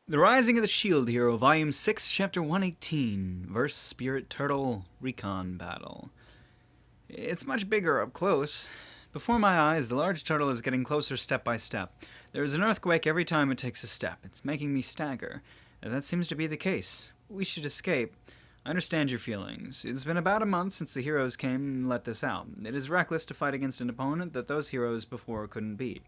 The Rising of the Shield Hero, Volume 6, Chapter 118, Verse Spirit Turtle Recon Battle. It's much bigger up close. Before my eyes, the large turtle is getting closer step by step. There is an earthquake every time it takes a step. It's making me stagger. That seems to be the case. We should escape. I understand your feelings. It's been about a month since the heroes came and let this out. It is reckless to fight against an opponent that those heroes before couldn't beat.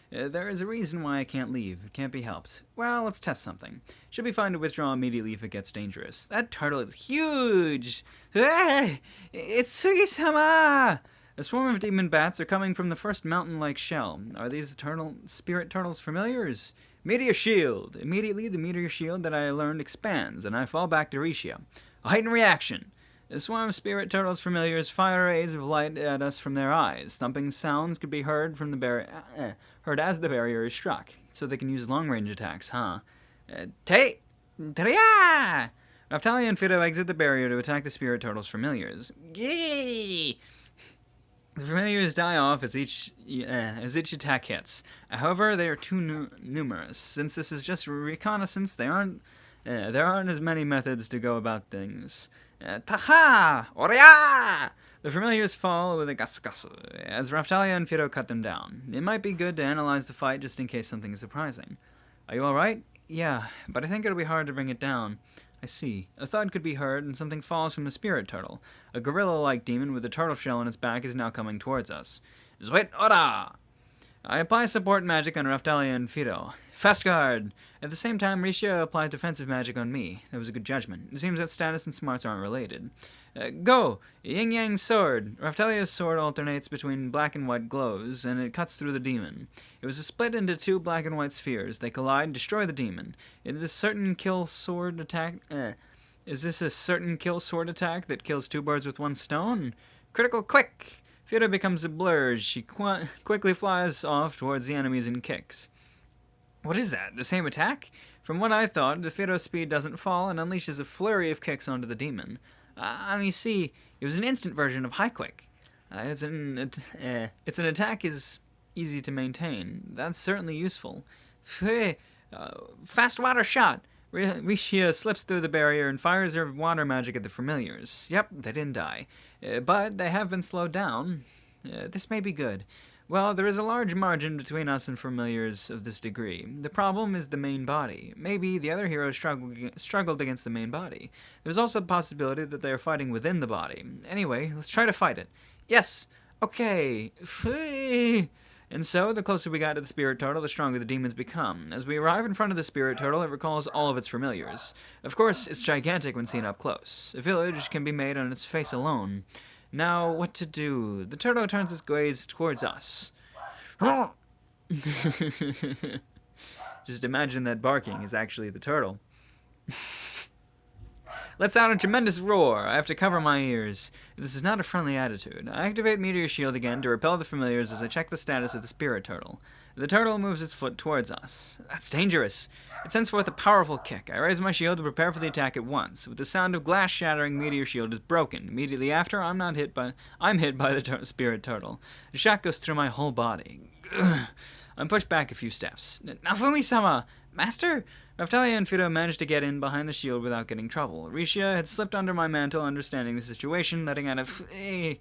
There is a reason why I can't leave. It can't be helped. Well, let's test something. Should be fine to withdraw immediately if it gets dangerous. That turtle is huge! Hey! It's Sugi-sama! A swarm of demon bats are coming from the first mountain-like shell. Are these spirit turtles familiars? Meteor shield! Immediately, the meteor shield that I learned expands, and I fall back to Risha. A heightened reaction! The swarm of spirit turtles familiars fire rays of light at us from their eyes. Thumping sounds could be heard from the heard as the barrier is struck, so they can use long-range attacks, huh? Teria! Raptalia and Fido exit the barrier to attack the spirit turtles familiars. Yee! The familiars die off as each attack hits. However, they are too numerous. Since this is just reconnaissance, there aren't as many methods to go about things. Taha! Oria! The familiars fall with a gasu as Raftalia and Fido cut them down. It might be good to analyze the fight just in case something is surprising. Are you alright? Yeah, but I think it'll be hard to bring it down. I see. A thud could be heard, and something falls from the spirit turtle. A gorilla-like demon with a turtle shell on its back is now coming towards us. Zwit ora! I apply support magic on Raftalia and Fido. Fast guard! At the same time, Risha applied defensive magic on me. That was a good judgment. It seems that status and smarts aren't related. Go! Yin Yang sword! Raftalia's sword alternates between black and white glows, and it cuts through the demon. It was split into two black and white spheres. They collide, destroy the demon. Is this a certain kill sword attack that kills two birds with one stone? Critical quick! Fido becomes a blur. She quickly flies off towards the enemies and kicks. What is that? The same attack? From what I thought, the Fido's speed doesn't fall and unleashes a flurry of kicks onto the demon. You see, it was an instant version of High Quick. It's an attack is easy to maintain. That's certainly useful. Fast water shot! Rishia slips through the barrier and fires her water magic at the familiars. Yep, they didn't die. But they have been slowed down. This may be good. Well, there is a large margin between us and familiars of this degree. The problem is the main body. Maybe the other heroes struggled against the main body. There's also the possibility that they are fighting within the body. Anyway, let's try to fight it. Yes! Okay! And so, the closer we got to the spirit turtle, the stronger the demons become. As we arrive in front of the spirit turtle, it recalls all of its familiars. Of course, it's gigantic when seen up close. A village can be made on its face alone. Now, what to do? The turtle turns its gaze towards us. Just imagine that barking is actually the turtle. Lets out a tremendous roar. I have to cover my ears. This is not a friendly attitude. I activate Meteor Shield again to repel the familiars as I check the status of the spirit turtle. The turtle moves its foot towards us. That's dangerous. It sends forth a powerful kick. I raise my shield to prepare for the attack at once. With the sound of glass shattering, Meteor Shield is broken. Immediately after, I'm hit by the spirit turtle. The shock goes through my whole body. I'm pushed back a few steps. Nafumi-sama! Master? Raftalia and Fido managed to get in behind the shield without getting trouble. Risha had slipped under my mantle, understanding the situation, letting out a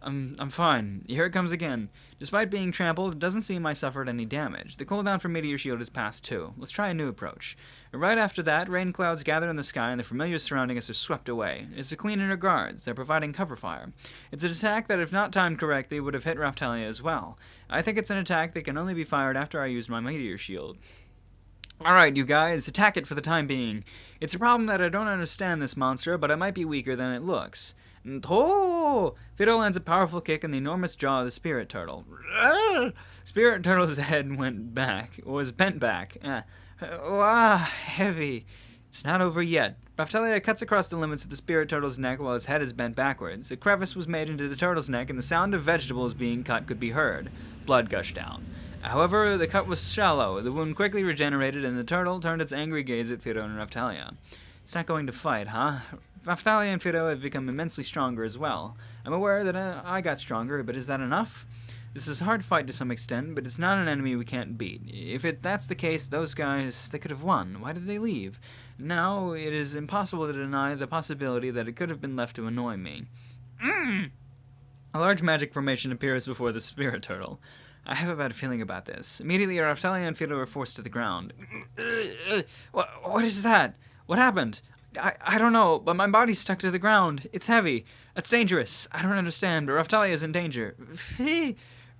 I'm fine. Here it comes again. Despite being trampled, it doesn't seem I suffered any damage. The cooldown for Meteor Shield is past too. Let's try a new approach. Right after that, rain clouds gather in the sky and the familiars surrounding us are swept away. It's the Queen and her guards. They're providing cover fire. It's an attack that, if not timed correctly, would have hit Raftalia as well. I think it's an attack that can only be fired after I use my Meteor Shield. Alright, you guys, attack it for the time being. It's a problem that I don't understand this monster, but it might be weaker than it looks. Oh! Fido lands a powerful kick in the enormous jaw of the spirit turtle. Spirit turtle's head was bent back. Heavy. It's not over yet. Raftalia cuts across the limits of the spirit turtle's neck while its head is bent backwards. A crevice was made into the turtle's neck, and the sound of vegetables being cut could be heard. Blood gushed down. However, the cut was shallow. The wound quickly regenerated, and the turtle turned its angry gaze at Fido and Raftalia. It's not going to fight, huh? Raftalia and Fido have become immensely stronger as well. I'm aware that I got stronger, but is that enough? This is a hard fight to some extent, but it's not an enemy we can't beat. If that's the case, those guys, they could have won. Why did they leave? Now, it is impossible to deny the possibility that it could have been left to annoy me. A large magic formation appears before the spirit turtle. I have a bad feeling about this. Immediately, Raftalia and Fido are forced to the ground. What is that? What happened? I don't know, but my body's stuck to the ground. It's heavy. That's dangerous. I don't understand, but Raftalia is in danger.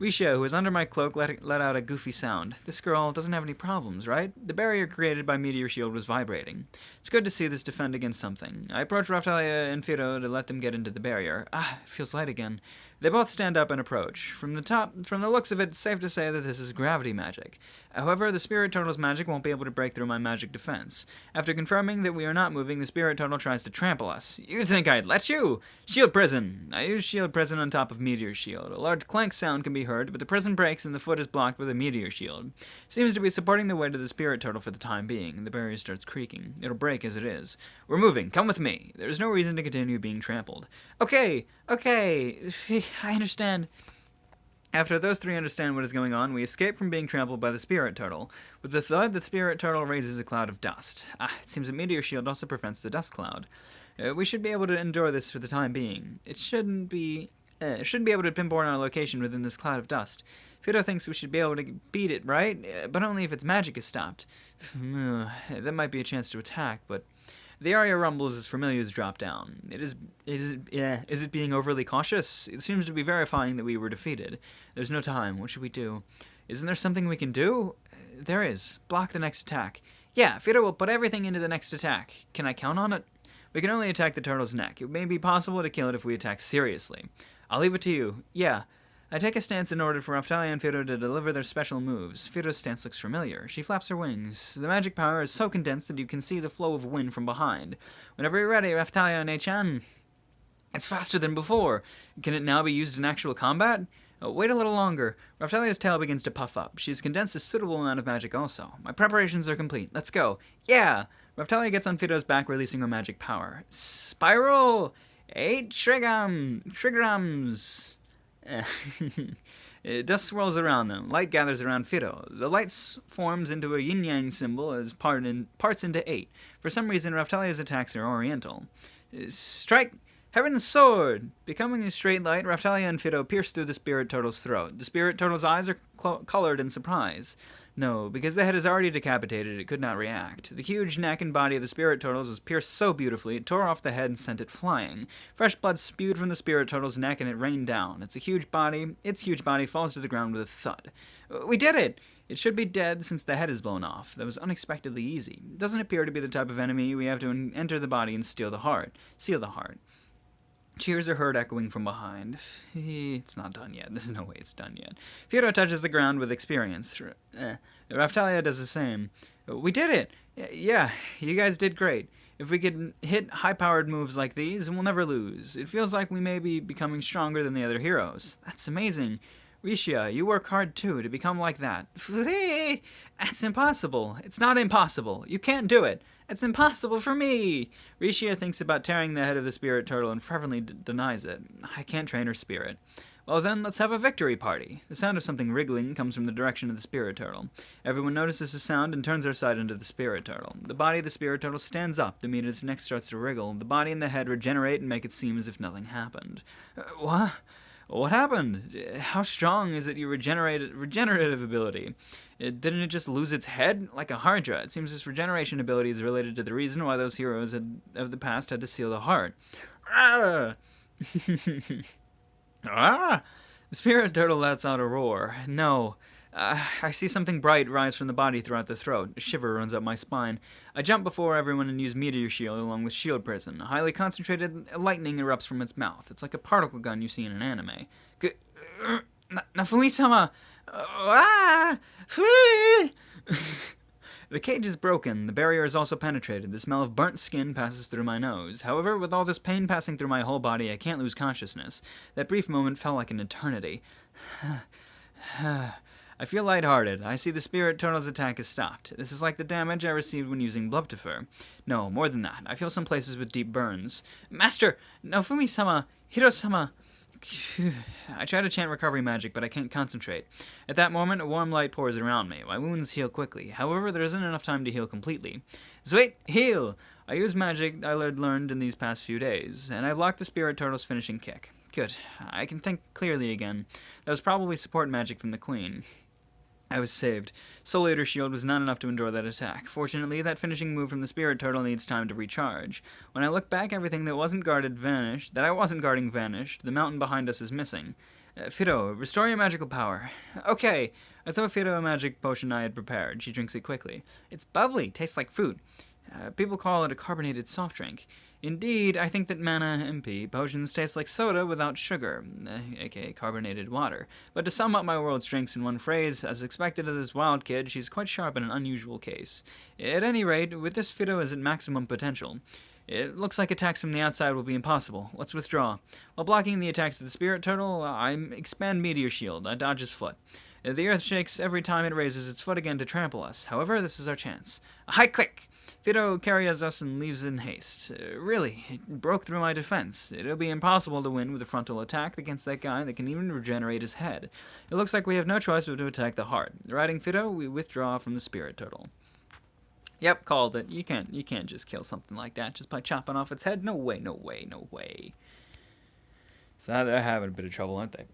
Risha, who was under my cloak, let out a goofy sound. This girl doesn't have any problems, right? The barrier created by Meteor Shield was vibrating. It's good to see this defend against something. I approach Raftalia and Fido to let them get into the barrier. It feels light again. They both stand up and approach. From the looks of it, it's safe to say that this is gravity magic. However, the Spirit Turtle's magic won't be able to break through my magic defense. After confirming that we are not moving, the Spirit Turtle tries to trample us. You'd think I'd let you! Shield Prison! I use Shield Prison on top of Meteor Shield. A large clank sound can be heard, but the prison breaks and the foot is blocked with a Meteor Shield. Seems to be supporting the weight of the Spirit Turtle for the time being. The barrier starts creaking. It'll break as it is. We're moving. Come with me. There's no reason to continue being trampled. Okay. I understand. After those three understand what is going on, we escape from being trampled by the Spirit Turtle. With the thud, the Spirit Turtle raises a cloud of dust. It seems a Meteor Shield also prevents the dust cloud. We should be able to endure this for the time being. It shouldn't be able to pinpoint our location within this cloud of dust. Fido thinks we should be able to beat it, right? But only if its magic is stopped. That might be a chance to attack, but... The area rumbles as familiars drop down. Is it being overly cautious? It seems to be verifying that we were defeated. There's no time. What should we do? Isn't there something we can do? There is. Block the next attack. Yeah, Fido will put everything into the next attack. Can I count on it? We can only attack the turtle's neck. It may be possible to kill it if we attack seriously. I'll leave it to you. Yeah. I take a stance in order for Raftalia and Fido to deliver their special moves. Fido's stance looks familiar. She flaps her wings. The magic power is so condensed that you can see the flow of wind from behind. Whenever you're ready, Raftalia and Achan. It's faster than before. Can it now be used in actual combat? Wait a little longer. Raftalia's tail begins to puff up. She's condensed a suitable amount of magic also. My preparations are complete. Let's go. Yeah! Raftalia gets on Fido's back, releasing her magic power. Spiral! 8 trigrams! Dust swirls around them. Light gathers around Fido. The light forms into a yin-yang symbol as parts into 8. For some reason, Raftalia's attacks are oriental. Strike! Heaven's Sword! Becoming a straight light, Raftalia and Fido pierce through the Spirit Turtle's throat. The Spirit Turtle's eyes are colored in surprise. No, because the head is already decapitated, it could not react. The huge neck and body of the Spirit Turtles was pierced so beautifully, it tore off the head and sent it flying. Fresh blood spewed from the Spirit Turtle's neck and it rained down. Its huge body falls to the ground with a thud. We did it! It should be dead since the head is blown off. That was unexpectedly easy. It doesn't appear to be the type of enemy we have to enter the body and seal the heart. Cheers are heard echoing from behind. It's not done yet. There's no way it's done yet. Fido touches the ground with experience. Raftalia does the same. We did it! Yeah, you guys did great. If we could hit high-powered moves like these, we'll never lose. It feels like we may be becoming stronger than the other heroes. That's amazing. Risha, you work hard too to become like that. That's impossible. It's not impossible. You can't do it. It's impossible for me! Risha thinks about tearing the head of the Spirit Turtle and fervently denies it. I can't train her spirit. Well then, let's have a victory party. The sound of something wriggling comes from the direction of the Spirit Turtle. Everyone notices the sound and turns their sight into the Spirit Turtle. The body of the Spirit Turtle stands up to meet its neck starts to wriggle. The body and the head regenerate and make it seem as if nothing happened. What? What happened? How strong is it your regenerative ability? Didn't it just lose its head? Like a Hardra. It seems this regeneration ability is related to the reason why those heroes of the past had to seal the heart. Ah! Ah! The Spirit Turtle lets out a roar. No. I see something bright rise from the body throughout the throat. A shiver runs up my spine. I jump before everyone and use Meteor Shield along with Shield Prison. Highly concentrated lightning erupts from its mouth. It's like a particle gun you see in an anime. Nafumi-sama! The cage is broken. The barrier is also penetrated. The smell of burnt skin passes through my nose. However, with all this pain passing through my whole body, I can't lose consciousness. That brief moment felt like an eternity. I feel lighthearted. I see the Spirit Turtle's attack is stopped. This is like the damage I received when using Blubtifer. No, more than that. I feel some places with deep burns. Master! Nofumi-sama! Hiro-sama! I try to chant recovery magic, but I can't concentrate. At that moment, a warm light pours around me. My wounds heal quickly. However, there isn't enough time to heal completely. Sweet, heal! I use magic I learned in these past few days, and I blocked the spirit turtle's finishing kick. Good. I can think clearly again. That was probably support magic from the queen. I was saved. Soul Eater Shield was not enough to endure that attack. Fortunately, that finishing move from the Spirit Turtle needs time to recharge. When I look back, everything that I wasn't guarding vanished. The mountain behind us is missing. Fido, restore your magical power. Okay. I throw Fido a magic potion I had prepared. She drinks it quickly. It's bubbly. Tastes like food. People call it a carbonated soft drink. Indeed, I think that Mana MP potions taste like soda without sugar, aka carbonated water. But to sum up my world's drinks in one phrase, as expected of this wild kid, she's quite sharp in an unusual case. At any rate, with this Fido is at maximum potential. It looks like attacks from the outside will be impossible. Let's withdraw. While blocking the attacks of the Spirit Turtle, I expand Meteor Shield. I dodge his foot. The earth shakes every time it raises its foot again to trample us. However, this is our chance. Hi, quick! Fido carries us and leaves in haste. Really, it broke through my defense. It'll be impossible to win with a frontal attack against that guy that can even regenerate his head. It looks like we have no choice but to attack the heart. Riding Fido, we withdraw from the Spirit Turtle. Yep, called it. You can't just kill something like that just by chopping off its head. No way, no way, no way. So they're having a bit of trouble, aren't they?